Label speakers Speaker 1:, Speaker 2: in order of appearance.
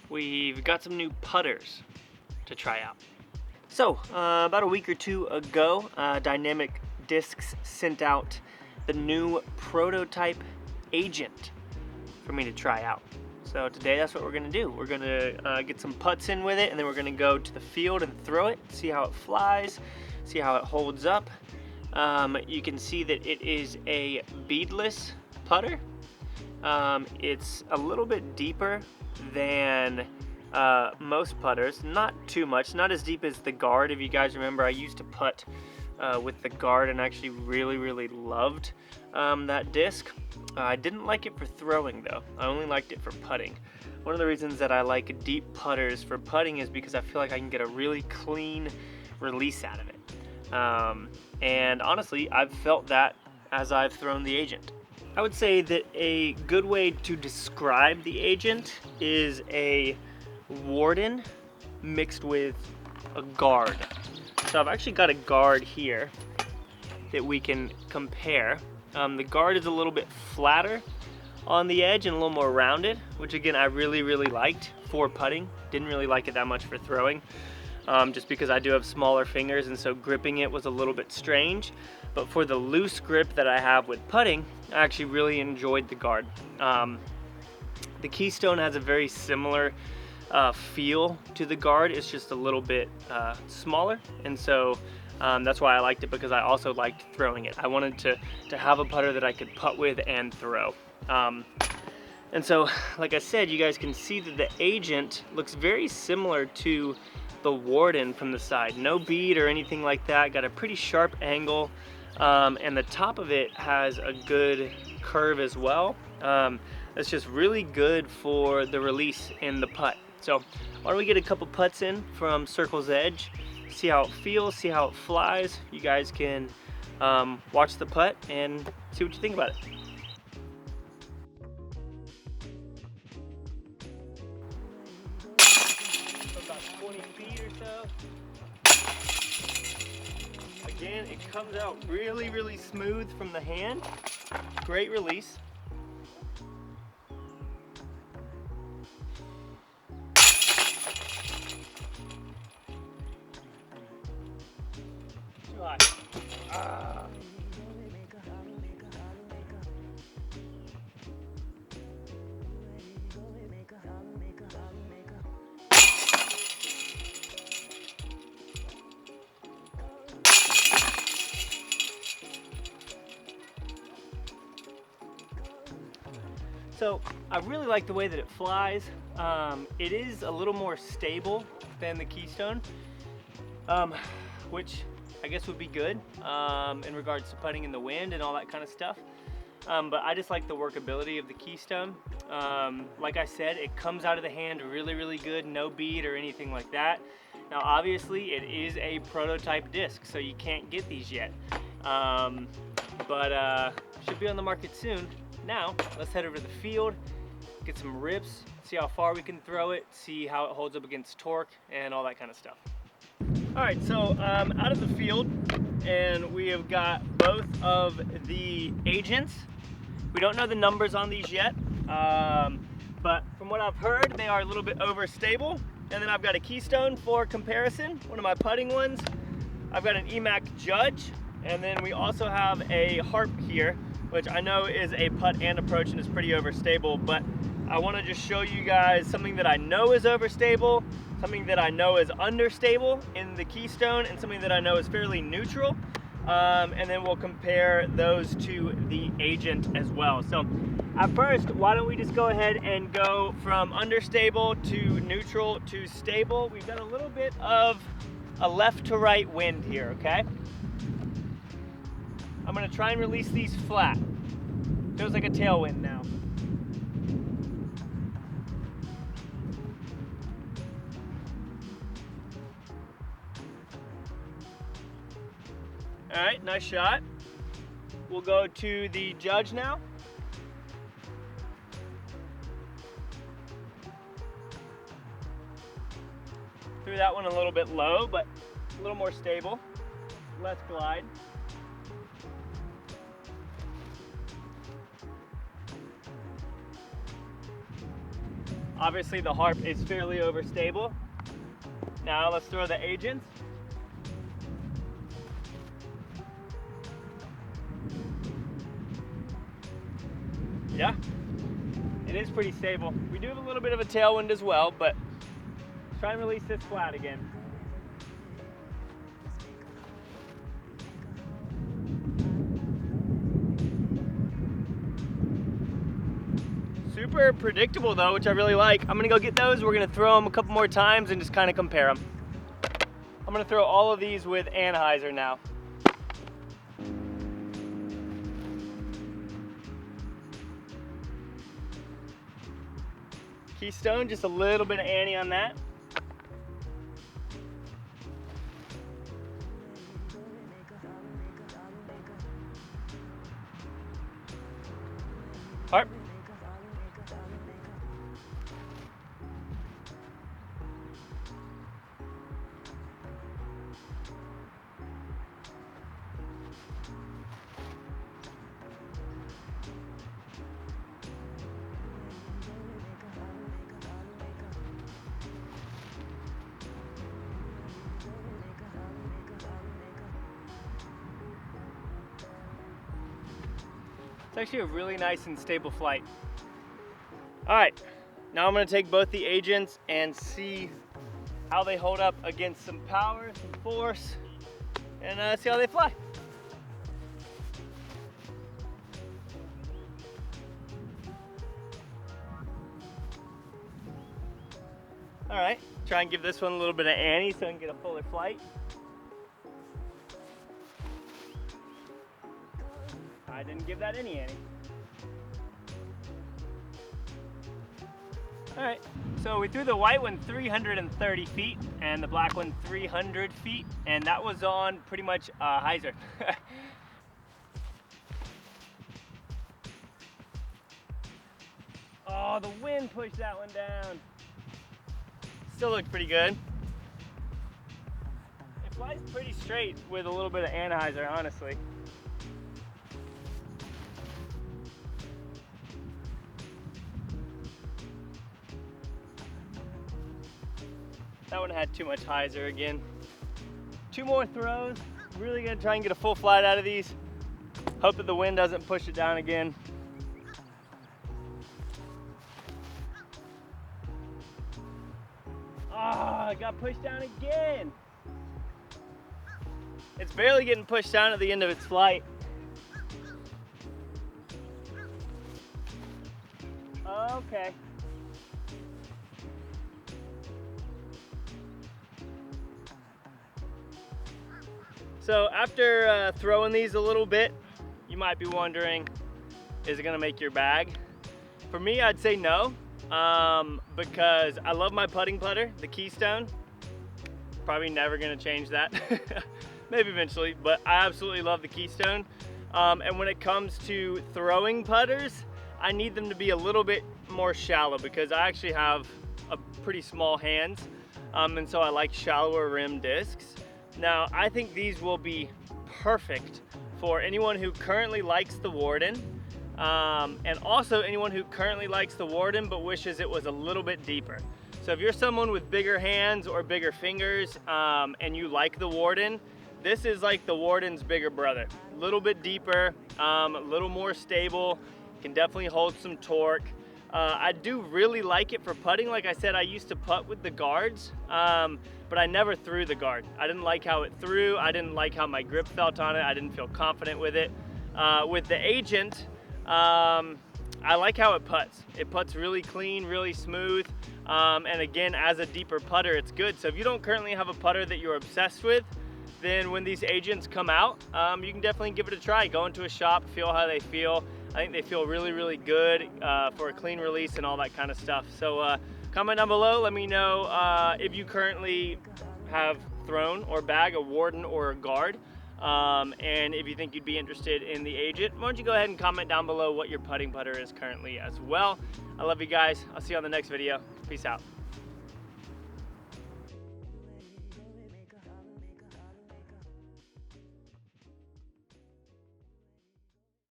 Speaker 1: we've got some new putters to try out. So, about a week or two ago, Dynamic Discs sent out the new prototype Agent for me to try out. So today that's what we're gonna do. We're gonna get some putts in with it, and then we're gonna go to the field and throw it, see how it flies, see how it holds up. You can see that it is a beadless putter. It's a little bit deeper than most putters, not too much, not as deep as the guard. If you guys remember, I used to putt with the guard and actually really loved that disc. I didn't like it for throwing though. I only liked it for putting. One of the reasons that I like deep putters for putting is because I feel like I can get a really clean release out of it. And honestly, I've felt that as I've thrown the Agent. I would say that a good way to describe the Agent is a Warden mixed with a guard. So I've actually got a guard here that we can compare. The guard is a little bit flatter on the edge and a little more rounded, which again I really liked for putting. Didn't really like it that much for throwing, just because I do have smaller fingers, and so gripping it was a little bit strange. But for the loose grip that I have with putting, I actually really enjoyed the guard. The Keystone has a very similar feel to the guard. It's just a little bit smaller, and so that's why I liked it, because I also liked throwing it. I wanted to have a putter that I could putt with and throw. And so, like I said, you guys can see that the Agent looks very similar to the Warden from the side. No bead or anything like that. Got a pretty sharp angle, and the top of it has a good curve as well. That's just really good for the release in the putt. So why don't we get a couple putts in from Circle's Edge, see how it feels, see how it flies. You guys can watch the putt and see what you think about it. About 20 feet or so. Again, it comes out really smooth from the hand. Great release. So I really like the way that it flies. It is a little more stable than the Keystone, which I guess would be good in regards to putting in the wind and all that kind of stuff. But I just like the workability of the Keystone. Like I said, it comes out of the hand really good, no bead or anything like that. Now obviously it is a prototype disc, so you can't get these yet. But should be on the market soon. Now, let's head over to the field, get some rips, see how far we can throw it, see how it holds up against torque and all that kind of stuff. All right, so out of the field, and we have got both of the Agents. We don't know the numbers on these yet, but from what I've heard, they are a little bit overstable. And then I've got a Keystone for comparison, one of my putting ones. I've got an EMAC Judge, and then we also have a Harp here, which I know is a putt and approach and is pretty overstable, but I want to just show you guys something that I know is overstable, something that I know is understable in the Keystone, and something that I know is fairly neutral. And then we'll compare those to the Agent as well. So at first, why don't we just go ahead and go from understable to neutral to stable. We've got a little bit of a left to right wind here, okay? I'm gonna try and release these flat. Feels like a tailwind now. All right, nice shot. We'll go to the Judge now. Threw that one a little bit low, but a little more stable, less glide. Obviously the harp is fairly overstable. Now let's throw the agents. Yeah, it is pretty stable. We do have a little bit of a tailwind as well, but let's try and release this flat again. Super predictable though, which I really like. I'm gonna go get those. We're gonna throw them a couple more times and just kind of compare them. I'm gonna throw all of these with Anheuser now. Keystone, just a little bit of Annie on that. Harp. It's actually a really nice and stable flight. All right, now I'm gonna take both the agents and see how they hold up against some power, some force, and see how they fly. All right, try and give this one a little bit of Annie so I can get a fuller flight. I didn't give that any Annie. All right, so we threw the white one 330 feet and the black one 300 feet, and that was on pretty much hyzer. Oh, the wind pushed that one down. Still looked pretty good. It flies pretty straight with a little bit of Anheuser, honestly. That one had too much hyzer again. 2 more throws. Really gonna try and get a full flight out of these. Hope that the wind doesn't push it down again. Ah, it got pushed down again. It's barely getting pushed down at the end of its flight. Okay. So after throwing these a little bit, you might be wondering, is it gonna make your bag? For me, I'd say no, because I love my putting putter, the Keystone. Probably never gonna change that, maybe eventually, but I absolutely love the Keystone. And when it comes to throwing putters, I need them to be a little bit more shallow because I actually have a pretty small hands, and so I like shallower rim discs. Now, I think these will be perfect for anyone who currently likes the Warden, and also anyone who currently likes the Warden but wishes it was a little bit deeper. So if you're someone with bigger hands or bigger fingers and you like the Warden, this is like the Warden's bigger brother. A little bit deeper, a little more stable, can definitely hold some torque. I do really like it for putting. Like I said, I used to putt with the guards, but I never threw the guard. I didn't like how it threw. I didn't like how my grip felt on it. I didn't feel confident with it. With the Agent, I like how it putts. It putts really clean, really smooth, and again, as a deeper putter, it's good. So if you don't currently have a putter that you're obsessed with, then when these Agents come out, you can definitely give it a try. Go into a shop, feel how they feel. I think they feel really, really good for a clean release and all that kind of stuff. So comment down below, let me know if you currently have thrown or bag a Warden or a guard. And if you think you'd be interested in the Agent, why don't you go ahead and comment down below what your putting putter is currently as well. I love you guys. I'll see you on the next video. Peace out.